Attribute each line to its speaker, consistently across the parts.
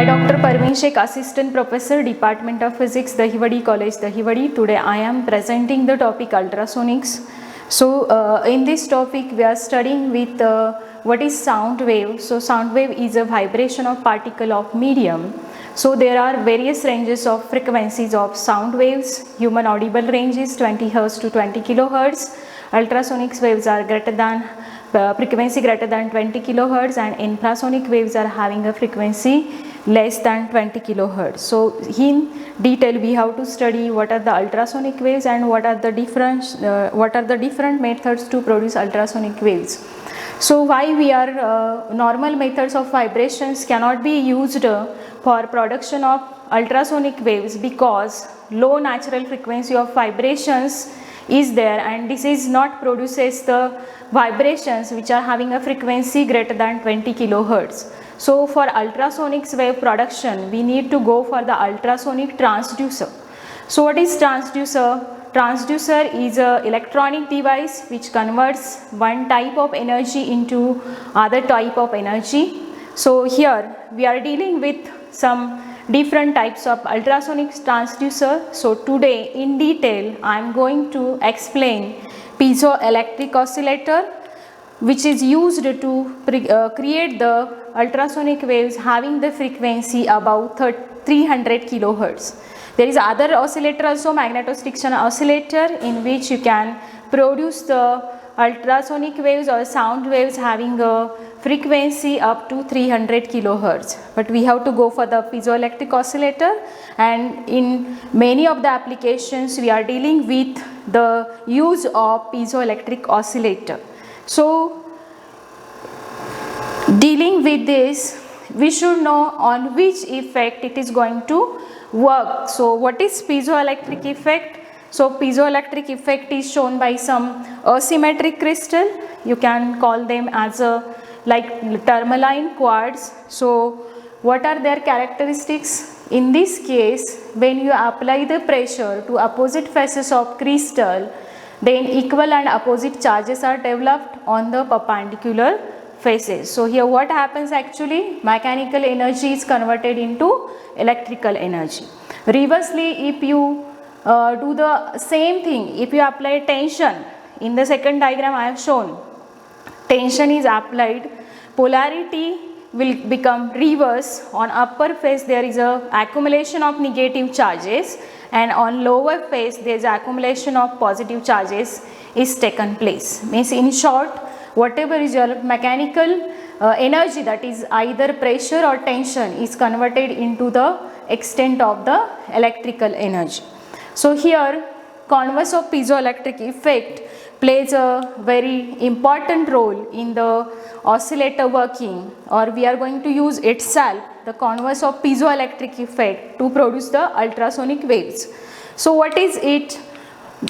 Speaker 1: Dr. Parveen Sheikh, Assistant Professor, Department of Physics, Dahiwadi College, Dahiwadi. Today I am presenting the topic ultrasonics. So in this topic we are studying with what is sound wave. So sound wave is a vibration of particle of medium. So there are various ranges of frequencies of sound waves. Human audible range is 20 Hz to 20 kHz. Ultrasonic waves are greater than frequency greater than 20 kHz, and infrasonic waves are having a frequency less than 20 kHz. So in detail we have to study what are the ultrasonic waves and what are the different methods to produce ultrasonic waves. So why we are normal methods of vibrations cannot be used for production of ultrasonic waves, because low natural frequency of vibrations is there, and this is not produces the vibrations which are having a frequency greater than 20 kHz. So for ultrasonic wave production we need to go for the ultrasonic transducer. So what is transducer? Transducer is a electronic device which converts one type of energy into other type of energy. So here we are dealing with some different types of ultrasonic transducer. So today in detail I am going to explain piezoelectric oscillator, which is used to create the ultrasonic waves having the frequency above 300 kHz. There is other oscillator also, magnetostriction oscillator, in which you can produce the ultrasonic waves or sound waves having a frequency up to 300 kHz. But we have to go for the piezoelectric oscillator, and in many of the applications we are dealing with the use of piezoelectric oscillator. So dealing with this, we should know on which effect it is going to work. So what is piezoelectric effect? So piezoelectric effect is shown by some asymmetric crystal. You can call them as a like tourmaline quartz. So what are their characteristics? In this case, when you apply the pressure to opposite faces of crystal, then equal and opposite charges are developed on the perpendicular faces. So here what happens actually? Mechanical energy is converted into electrical energy. Reversely, if you do the same thing, if you apply tension, in the second diagram I have shown, tension is applied, polarity will become reverse. On upper face there is a accumulation of negative charges, and on lower face there is accumulation of positive charges is taken place. Means in short, whatever is your mechanical energy, that is either pressure or tension, is converted into the extent of the electrical energy. So here converse of piezoelectric effect plays a very important role in the oscillator working, or we are going to use itself the converse of piezoelectric effect to produce the ultrasonic waves. So what is it?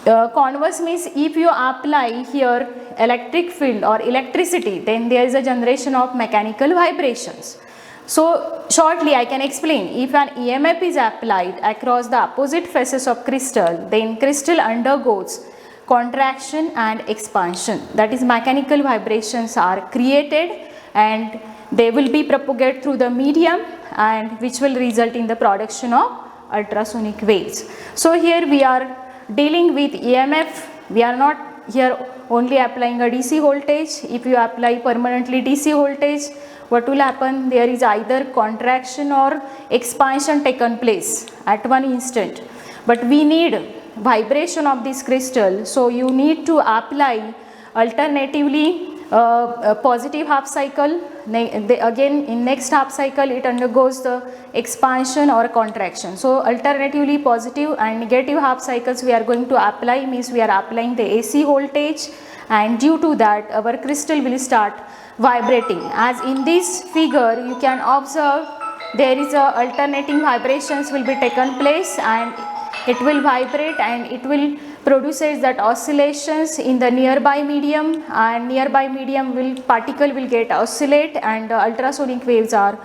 Speaker 1: Converse means if you apply here electric field or electricity, then there is a generation of mechanical vibrations. So shortly I can explain. If an EMF is applied across the opposite faces of crystal, then crystal undergoes contraction and expansion. That is, mechanical vibrations are created and they will be propagated through the medium, and which will result in the production of ultrasonic waves. So here we are dealing with EMF. We are not here only applying a DC voltage. If you apply permanently DC voltage, what will happen? There is either contraction or expansion taken place at one instant. But we need vibration of this crystal, so you need to apply alternatively a positive half cycle. Again in next half cycle it undergoes the expansion or contraction. So alternatively positive and negative half cycles we are going to apply, means we are applying the AC voltage, and due to that our crystal will start vibrating. As in this figure you can observe, there is a alternating vibrations will be taken place, and it will vibrate and it will produces that oscillations in the nearby medium, and nearby medium particle will get oscillate and ultrasonic waves are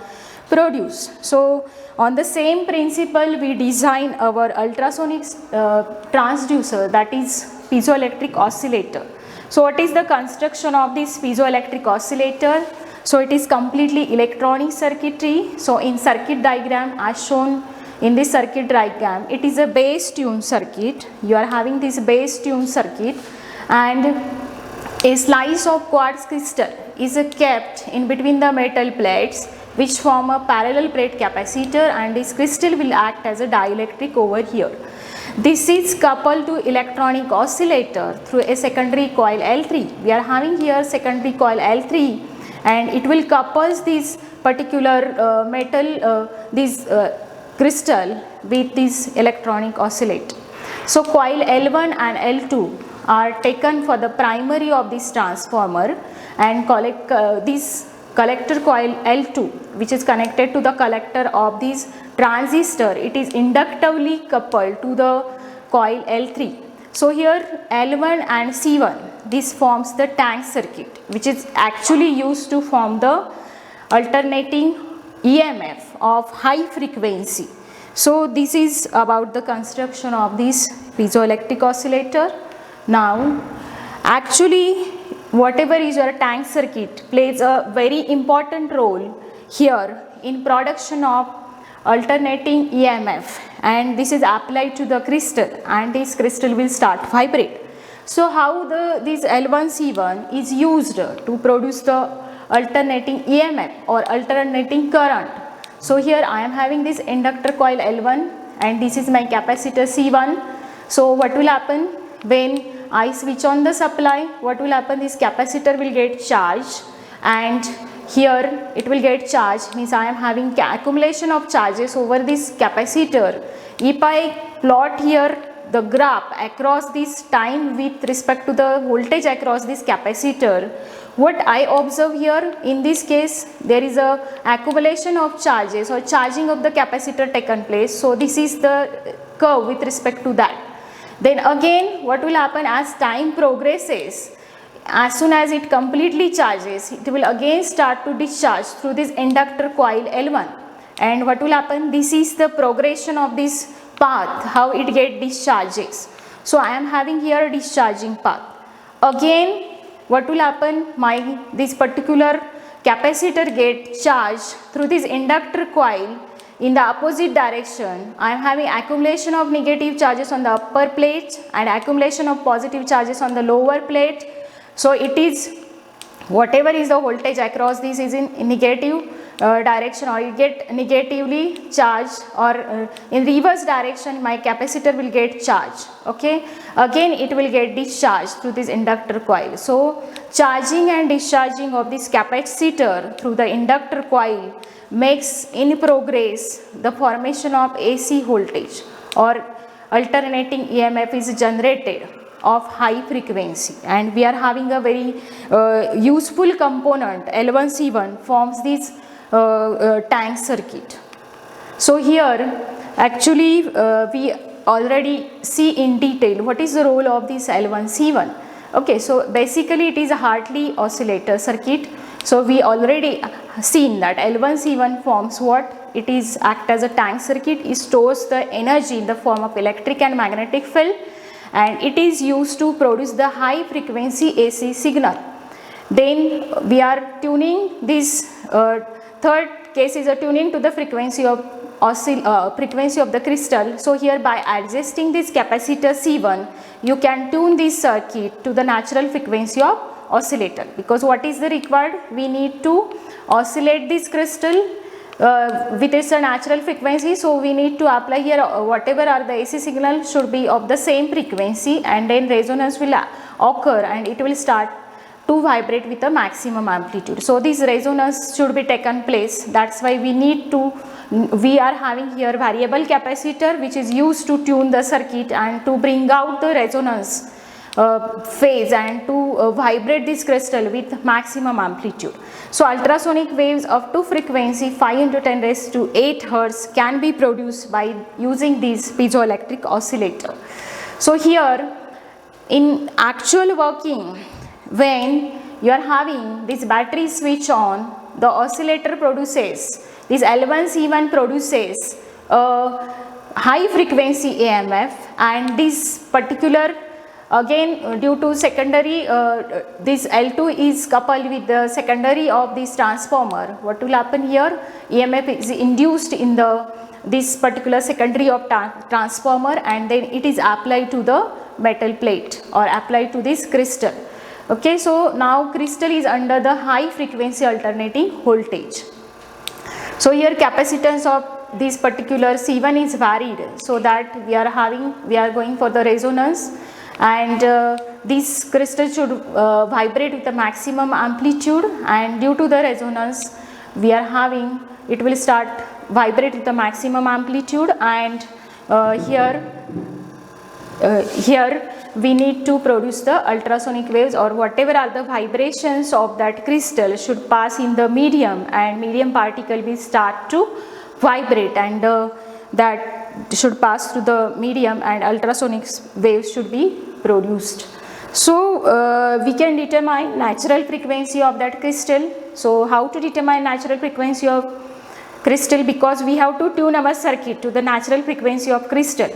Speaker 1: produced. So on the same principle we design our ultrasonic transducer, that is piezoelectric oscillator. So what is the construction of this piezoelectric oscillator? So it is completely electronic circuitry. So in circuit diagram as shown in this circuit diagram, it is a base tuned circuit. You are having this base tuned circuit, and a slice of quartz crystal is kept in between the metal plates which form a parallel plate capacitor, and this crystal will act as a dielectric over here. This is coupled to electronic oscillator through a secondary coil L3. We are having here secondary coil L3, and it will couple this particular crystal with this electronic oscillator. So coil L1 and L2 are taken for the primary of this transformer, and this collector coil L2, which is connected to the collector of this transistor, it is inductively coupled to the coil L3. So here L1 and C1, this forms the tank circuit, which is actually used to form the alternating EMF of high frequency. So this is about the construction of this piezoelectric oscillator. Now actually whatever is your tank circuit plays a very important role here in production of alternating EMF, and this is applied to the crystal, and this crystal will start vibrate. So how this L1C1 is used to produce the alternating EMF or alternating current? So here I am having this inductor coil L1, and this is my capacitor C1. So what will happen when I switch on the supply? What will happen? This capacitor will get charged, and here it will get charged, means I am having accumulation of charges over this capacitor. If I plot here the graph across this time with respect to the voltage across this capacitor, what I observe here in this case, there is a accumulation of charges or charging of the capacitor taken place. So this is the curve with respect to that. Then again what will happen as time progresses, as soon as it completely charges, it will again start to discharge through this inductor coil L1. And what will happen? This is the progression of this path, how it get discharges. So I am having here discharging path. Again what will happen? This particular capacitor get charged through this inductor coil in the opposite direction. I am having accumulation of negative charges on the upper plate and accumulation of positive charges on the lower plate. So it is whatever is the voltage across this is in negative direction, or it get negatively charged, or in reverse direction my capacitor will get charged. Okay, again it will get discharged through this inductor coil. So charging and discharging of this capacitor through the inductor coil makes in progress the formation of AC voltage, or alternating EMF is generated of high frequency, and we are having a very useful component. L1C1 forms this tank circuit. So here actually we already see in detail what is the role of this L1C1. Okay, so basically it is a Hartley oscillator circuit. So we already seen that L1C1 forms what? It is act as a tank circuit. It stores the energy in the form of electric and magnetic field, and it is used to produce the high frequency AC signal. Then we are tuning this third case is a tuning to the frequency of the crystal. So here by adjusting this capacitor C1, you can tune this circuit to the natural frequency of oscillator, because what is the required? We need to oscillate this crystal with its natural frequency. So we need to apply here whatever are the AC signal should be of the same frequency, and then resonance will occur and it will start to vibrate with a maximum amplitude. So this resonance should be taken place. That's why we are having here variable capacitor, which is used to tune the circuit and to bring out the resonance phase and to vibrate this crystal with maximum amplitude. So ultrasonic waves up to frequency 5 × 10⁸ Hz can be produced by using this piezoelectric oscillator. So here in actual working, when you are having this battery switch on, the oscillator produces, this L1C1 produces a high frequency EMF, and this particular Again, due to secondary, this L2 is coupled with the secondary of this transformer. What will happen here? EMF is induced in this particular secondary of transformer, and then it is applied to the metal plate or applied to this crystal. Okay, so now crystal is under the high frequency alternating voltage. So here capacitance of this particular C1 is varied, so that we are going for the resonance, and this crystal should vibrate with the maximum amplitude, and due to the resonance we are having, it will start vibrate with the maximum amplitude, and here we need to produce the ultrasonic waves, or whatever are the vibrations of that crystal should pass in the medium, and medium particle will start to vibrate, and that should pass through the medium, and ultrasonic waves should be produced. So we can determine natural frequency of that crystal. So how to determine natural frequency of crystal? Because we have to tune our circuit to the natural frequency of crystal.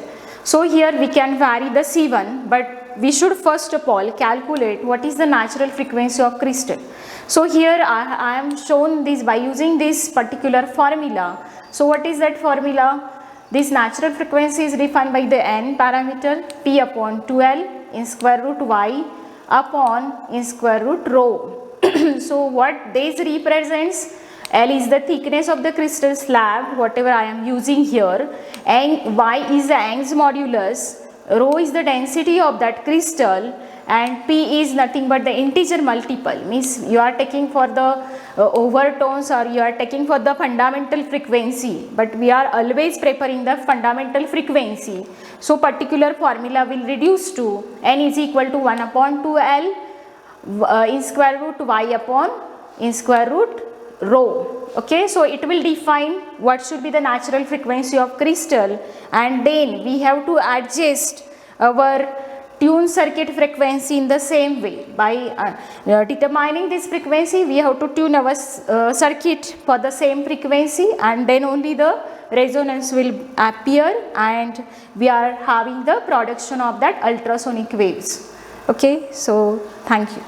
Speaker 1: So here we can vary the C1, but we should first of all calculate what is the natural frequency of crystal. So here I am shown this by using this particular formula. So what is that formula? This natural frequency is defined by the n parameter, P upon 2L in square root y upon in square root rho. So what this represents? L is the thickness of the crystal slab, whatever I am using here, and y is the Young's modulus, rho is the density of that crystal, and P is nothing but the integer multiple, means you are taking for the overtones, or you are taking for the fundamental frequency, but we are always preferring the fundamental frequency. So particular formula will reduce to n is equal to 1 upon 2L in square root y upon in square root rho. Okay, so it will define what should be the natural frequency of crystal, and then we have to adjust our tune circuit frequency in the same way. By determining this frequency, we have to tune our circuit for the same frequency, and then only the resonance will appear, and we are having the production of that ultrasonic waves. Okay, so thank you.